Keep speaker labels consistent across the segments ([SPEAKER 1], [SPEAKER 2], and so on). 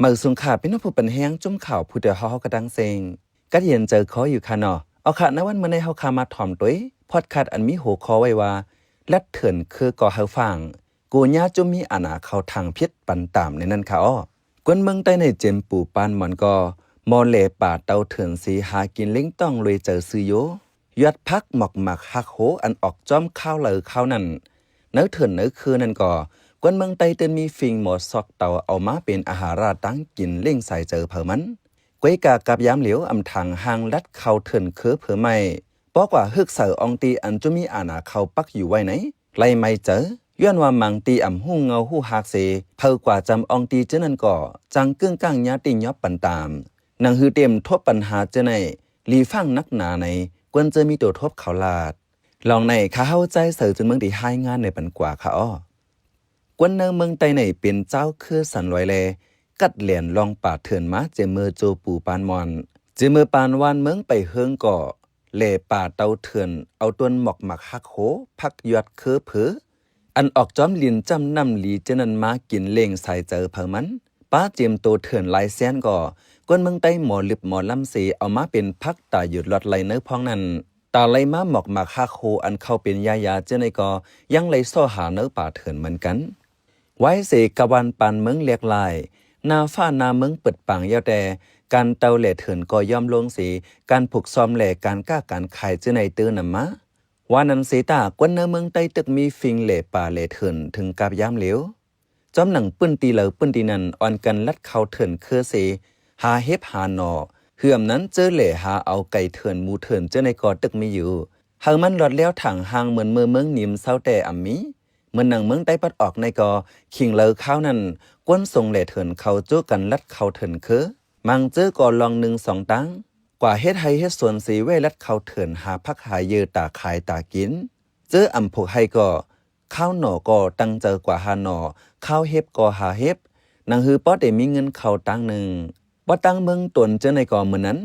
[SPEAKER 1] มือสุงขาเป็นผู้เป็นแห้งจุ่มข่าวผู้เดียวเฮากระดังเซงกัดเย็นเจอขออยู่ค่ะเนาะเอาค่ะในวันเมื่อในเฮาคามาถ่อมตุ้ยพอดคัดอันมีหัวคอไว้ว่าลัดเถื่อนคือก่อเฮาฟังกูญาจุ่มมีอาณาเขาทางพิษปันตามในนั้นค่ะอ้อกวนเมืองใต้ในเจมปู่ปานหมอนก็มอเลป่าเตาเถื่อนสีหากินเล้งต้องเลยเจอซื้อโยยัดพักหมอกหมักหักโหอันออกจ้อมข้าวเหลือข้าวนั่นเนื้อเถื่อนเนื้อคือนั่นก็กวนเมืองไต้เตือนมีฟิงหมดซอกเตาเอามาเป็นอาหารราตั้งกินเล่งใส่เจอเผอมันกวยกากับยามเหลียวอำทางหางลัดเขาเถื่อนคือเผอไม่ปอกว่าฮึกเสือองตีอันจุมีอาณาเขาปักอยู่ไว้ไหนไล่ไม่เจอย้อนว่ามังตีอ่ำหูเงาหูหักเสเผอกว่าจำองตีเจนั่นก็จังกึ่งก้างญาติยอบปันตามนางฮือเต็มทบปัญหาเจในลีฟังนักหนาในกวนจะมีตัวทบเขาลาดลองในข้าเข้าใจเสือจนเมืองที่ให้งานในปันกว่าค่ะอ้อกวนเนอเมืองไตในเป็นเจ้าคือสันลอยแลกัดเหรียญลองป่าเถื่อนมาเจมือโจปูปานมอนเจมือปานวานเมืองไปเฮืองก่อเล่ป่าเตาเถื่อนเอาต้นหมอกหมักฮักโหพักยอดคือเผืออันออกจอมลินจำนำลีเจนันมากินเล่งใส่เจอเผอมันป้าเจียมโตเถื่อนลายแสนก่อกวนเมืองไตหมอลิบหมอลำสีเอามาเป็นพักตาหยุดลอดไหลเนื้อพองนั้นตาไหลมาหมอกหมักฮักโหอันเข้าเป็นยาเจในก่อยังไหลซ่อหาเนื้อป่าเถื่อนเหมือนกันไว้เสกวันปันเมืองเลียกลายนาฟ้านาเมืองเปิดปังยาวแต่การเตาแหล่เถื่อนก็ย่อมลงสีการผูกซ้อมแหล่การก้าการขายเจในตื้อนำมะวานันเสตากวนเนเมืองใต้ตึกมีฟิงแหล่ป่าแหล่เถื่อนถึงกับยามเหลวจอมหนังปื้นตีเหลวปื้นตีนันอ่อนกันลัดเข้าเถื่อนเครือเสหาเฮ็บหาหนอเหื่อมนั้นเจอแหล่หาเอาไก่เถื่อนหมูเถื่อนเจในกอตึกมีอยู่หางมันหลอดแล้วถังหางเหมือนเมืองนิมเศร้าแต่อ่ำมีเมื่อหนังเมืองใต้ปัดออกในกอขิงเลอข้าวนั้นกวนส่งแหล่เถินเขาจู้กันลัดเขาเถินคือมังเจอก่อลองหนึ่งสองตั้งกว่าเฮ็ดให้เฮ็ดส่วนสีเวลัดเขาเถินหาพักหาเยอตาขายตากินเจออำพกให้ก็ข้าวหน่อก็ตั้งเจอกว่าหาหน่อข้าวเฮ็บก็หาเฮ็บนางฮือป๊อดได้มีเงินเขาตั้งหนึ่งบ่ตั้งเมืองตนเจอในก่อมื้อนั้น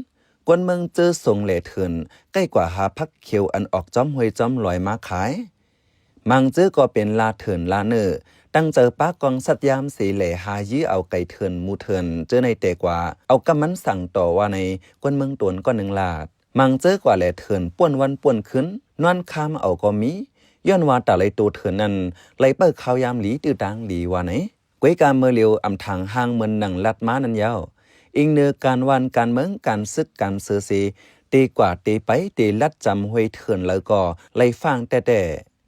[SPEAKER 1] กวนเมืองเจอส่งแหล่เถินใกล้กว่าหาพักเขียวอันออกจ้อมห้วยจ้อมลอยมาขายมังเจอก็เป็นลาเถินลาเนอตั้งเจอป้ากองสัตยามสีเหล่หายื้อเอาไก่เถินมูเถินเจอในแต่กว่าเอากำมันสั่งต่อว่าในกวนเมืองตนก็หนึ่งลาดมังเจอกว่าแหล่เถินป่วนวันป่วนขึ้นนอนคามเอาก็มีย้อนว่าแต่ไรตัวเถินนั้นไหลเปิดข้าวยามหลีตื้อดังหลีว่าไหนก้วยการเมื่อเลียวอำทางห้างเหมือนหนังลัดม้านั้นยาวอิงเนื้อการวันการเมืองการซึกการเสือสีตีกว่าตีไปตีลัดจำห้วยเถินแล้วก็ไหลฟังแต่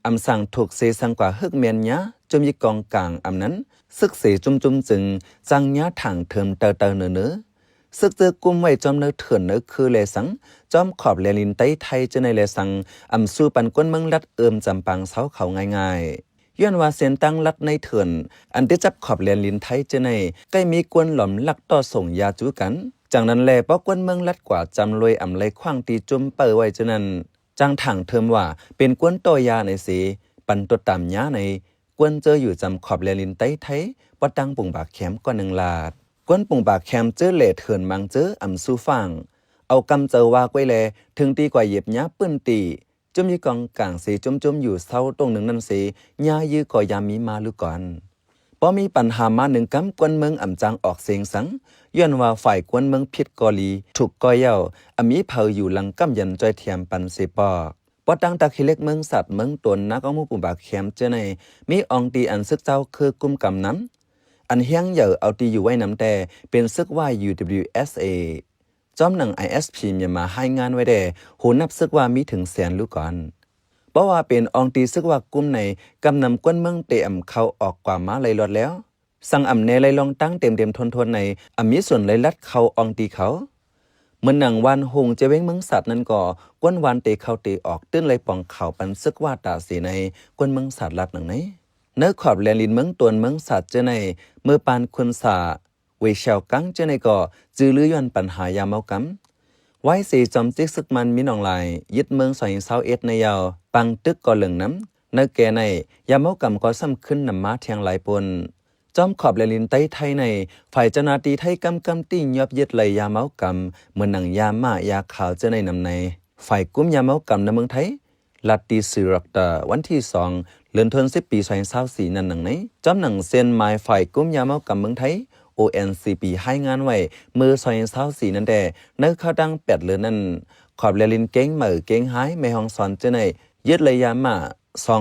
[SPEAKER 1] อำสั่งถูกเสสังกว่าฮึกเมียนยะจมยิกองกลางอำนั้นซึกเสจุมจึงจังยะถังเทิมเตอเนอซึกเจอกุมไว้จอมเนื้อเถื่อนเนื้อคือเลสังจอมขอบแลลินไต้ไทยจะในเลสังอำสู้ปันก้นเมืองลัดเอิมจำปังเสาเขาง่ายย้อนว่าเส้นตั้งลัดในเถื่อนอันที่จับขอบแลลินไทยจะในใกล้มีกวนหล่อมลักต่อส่งยาจูกันจากนั้นแลป้อกวนเมืองลัดกว่าจำรวยอำไรขว้างตีจุ่มเปิดไว้จะนั้นจังถังเทิมว่าเป็นกวนตัวยาในสีปันตัวตามยาในกวนเจออยู่จำขอบแลลินไต้ไทยปะตังปุ่งบากแคมก็หนึ่งลาดกวนปุ่งบากแคมเจอเหล่เถินมังเจออำสู้ฟังเอากำเจอว่าไว้แลถึงตีกว่าเหยียบยาปื้นตีจุ่มยี่กองกลางสีจุ่มอยู่เศร้าตรงหนึ่งนั่นสียายื้อก็ยามีมาลุก่อนพอมีปัญหามาหนึ่งกำกวนเมืองอ่ำจังออกเสียงสังย้อนว่าฝ่ายกวนเมืองพิษกอลีถูกก่อเย้าอมีเผาอยู่หลังกำยันจอยเทียมปันเสปอกปอดังตะคิเล็กเมืองสัตว์เมืองตนนักเอามุปุ่มบากแคมเจในมีองตีอันซึกเจ้าคือกุมกำน้ำอันเฮียงเหย่อเอาตีอยู่ไว้น้ำแต่เป็นซึกว่า UWSA จอมหนัง ISP มีมาให้งานไว้แต่หูนับซึกว่ามีถึงแสนลูกก่อนเพราะว่าเป็นองตีซึกว่ากุมในกำนำก้นเมืองเตะอำเขาออกกว่ามาเลยลดแล้วสั่งอำเนเลยลองตั้งเต็มทนในอำมีส่วนเลยลัดเขาองตีเขาเมื่อหนังวันหงจะเว้งเมืองสัตว์นั้นก็กวนวันเตะเข้าเตะออกตื้นเลยปองเข่าปันซึกว่าตาสีในกวนเมืองสัตว์ลัดหนังไหนเนื้อขอบแลลินเมืองตวนเมืองสัตว์เจในเมื่อปานคุณสาเวเชลกังเจในก็จื้อลือย้อนปัญหายาเมากำไว้สีจอมจิกซึกมันมีนองลายยึดเมือง221ในยาวปังตึกก็เหลืองน้ำเนื้อแก่ในยาเมากำก็ซ้ำขึ้นนำมาเทียงหลายปนจอมขอบแลลินไต้ไทยในฝ่ายเจ้าหน้าที่ไทยกำติ้งยอบยึดเลยยาเมากำเหมือนหนังยามายาขาวเจในนำในฝ่ายกุ้มยาเมากำในเมืองไทยลัดตีสิรักตาวันที่2เดือนธันวาคมปี2024นั่นหนังไหนจอมหนังเซนไม้ฝ่ายกุ้มยาเมากำเมืองไทย ONCP ให้งานไว้มือซอย24นั่นแต่เนื้อเข้าดัง8เลือนนั่นขอบเลลินเก้งเหมือเก้งหายไม่ห้องสอนเจาไหนยึดระยะมา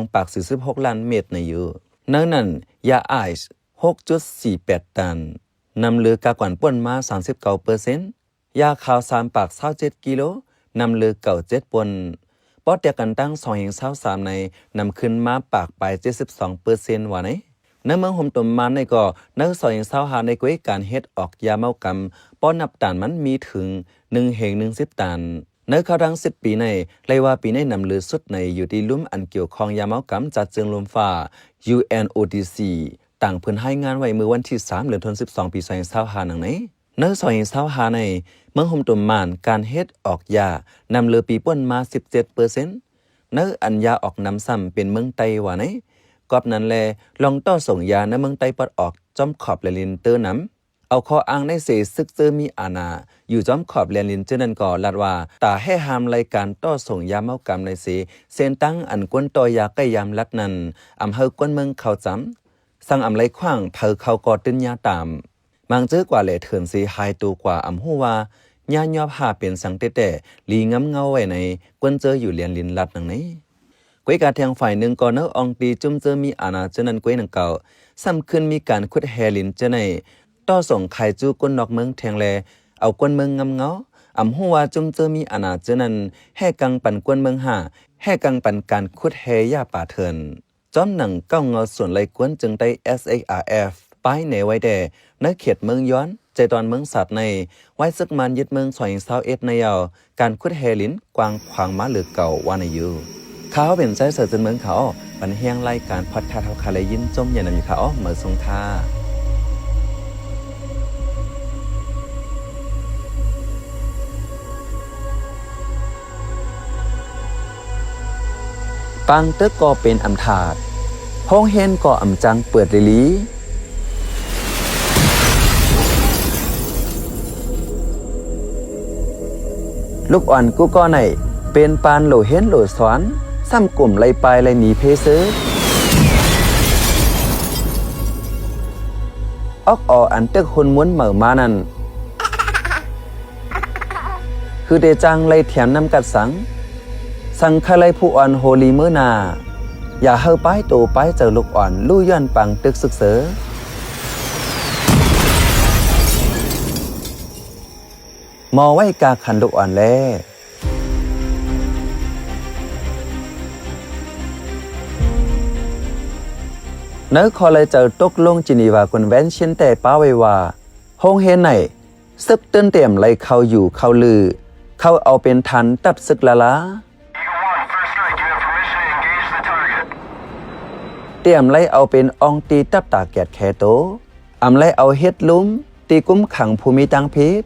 [SPEAKER 1] 2.46 ล้านเมตรในอยู่เนื้อนั่นยาไอซ์ 6.48 ตันนำเรือกากวนป่นมา 39%ยาขาว3.27 กิโลนำเรือเก่า7ปนปอดเดียกันตั้ง2.23ในนำขึ้นมาปากไป 72% ว่าไหนในเมืองห่มตุ่มมันในก็เนื้อ2.25ในกวยการเฮ็ดออกยาเมากำป้อนนับตันมันมีถึง1.10 ตันเนื้อเขาดัง10ปีในเลยว่าปีในนำเรือสุดในอยู่ที่ลุ่มอันเกี่ยวข้องยาเมากำจัดเจืองลมฟ้า UNODC ต่างเพิ่นให้งานไว้เมื่อวันที่3เดือนธันวาคมปี2025นังไหนเนื้อ2.25ในเมืองห่มตุ่มมันการเฮ็ดออกยานำเรือปีป่นมา 17% เนื้ออันยาออกนำซ้ำเป็นเมืองไต้ว่าไหนกอบนั้นแลลองต่อส่งยาในเมืองไต้ปอดออกจอมขอบแลลินเตอร์น้ำเอาข้ออ้างในเสซึกเจอมีอาณาอยู่จอมขอบแลลินเจอนั้นก่อลัดว่าตาให้หามรายการต่อส่งยาเมากำในเสเส้นตั้งอันกวนต่อยาใกล้ยามลัดนั้นอำเภอกวนเมืองเขาจำสั่งอำไรขว้างเผอเขากอดตึนยาตามมังเจอกว่าแหล่เถินเสหายตัวกว่าอำฮู้ว่าญาญอบหาเป็นสังเตแต่ลีงำเงาไว้ในกวนเจออยู่เลียนลินลัดนังนี้กวยการแทงฝ่ายหนึ่งก่อนเนื้อองตีจุ่มเจอมีอาณาเจนันกวยหนังเก่าซ้ำขึ้นมีการขุดแฮลินเจในต่อส่งไข่จูก้นนอกเมืองแทงแลเอาก้นเมืองงำเงาอำหัวจุ่มเจอมีอาณาเจนันแห่กังปันก้นเมืองหาแห่กังปันการขุดแฮยาป่าเถินจอมหนังเก้าเงาส่วนไรกวนจึงได้ SARF ป้ายในไว้แด่นักเขตเมืองย้อนใจตอนเมืองสัตว์ในไว้ซึกมันยึดเมือง2021ในยาวการขุดแฮลินกวางขวางมาหรือเก่าว่าในอยู่เขาเป็นใจเสือจนเมืองเขาปันเฮียงไล่การพอดคาเท่าคาเลยยินจมยันนำอยู่เขาเหมือทรงท่าปังเตึกก็เป็นอำถาดห้องเฮนก็อำจังเปิดลิลีลูกอ่อนกูก็ไหนเป็นปานโหลเฮนโหลสอนซ้ำกลุ่มไล่ไปไล่หนีเพซื้อออกอันตึกคนม้วนเหม่อมานั่นคือเดจังไล่แถมน้ำกัดสังคาไล่ผู้อ่อนโฮลีเมื่อนาอย่าเฮาป้ายโตป้ายเจอลูกอ่อนลู่ย้อนปังตึกศึกเสือมอไว้กาขันลูกอ่อนแลเนื้อคอเลยเจอตกลงจินีวาคนแว้นเช่นแต่ป้าไว้ว่าห้องเฮนไหนซึกเตือนเต็มเลยเขาอยู่เขาลือเขาเอาเป็นทันตับซึกละเตรียมไล่เอาเป็นองตีตับตาแกดแคโตอำไล่เอาเฮ็ดลุ้มตีกุ้มขังภูมิตังพิษ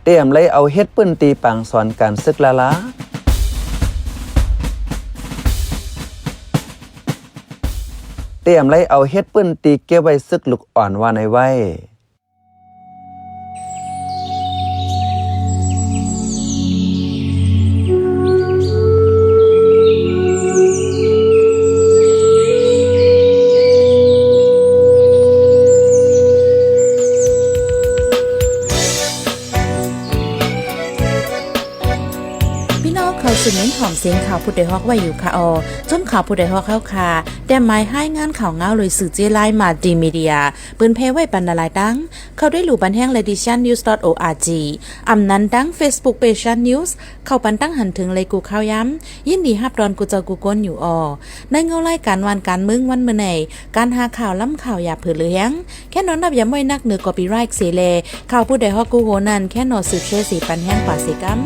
[SPEAKER 1] เตรียมไล่เอาเฮ็ดปื้นตีปังสอนการซึกละเตรียมไล่เอาเฮ็ดปื้นตีเก็บไว้ซึกลูกอ่อนว่าในไว้
[SPEAKER 2] สุดเน้นหอมเสียงข่าวผู้ใดฮอกไว้อยู่ค่ะจมข่าวผู้ใดฮอกเข้าค่ะแต่หมายให้งานข่าวเงาเลยสื่อเจไลมาดีมีเดียปืนเพไว้บรรณาลายดังเข้าได้หลู่บันแห้ง lediciannews.org อำนั้นดัง Facebook page news เข้าปันตั้งหันถึงเลยกูข้าวย้ำยินดีฮับดอนกูเจอกูก้นอยู่ในเงาไล่การวันการมึงวันเมื่อไหนการหาข่าวล้ำข่าวอย่าเผือเลี้ยงแค่นอนนับย้ำไว้นักเหนือกอปีไรค์เสเลข่าวผู้ใดฮอกกูโหนันแค่นอสืบเชื่อสีปันแห้งป่าเสกัม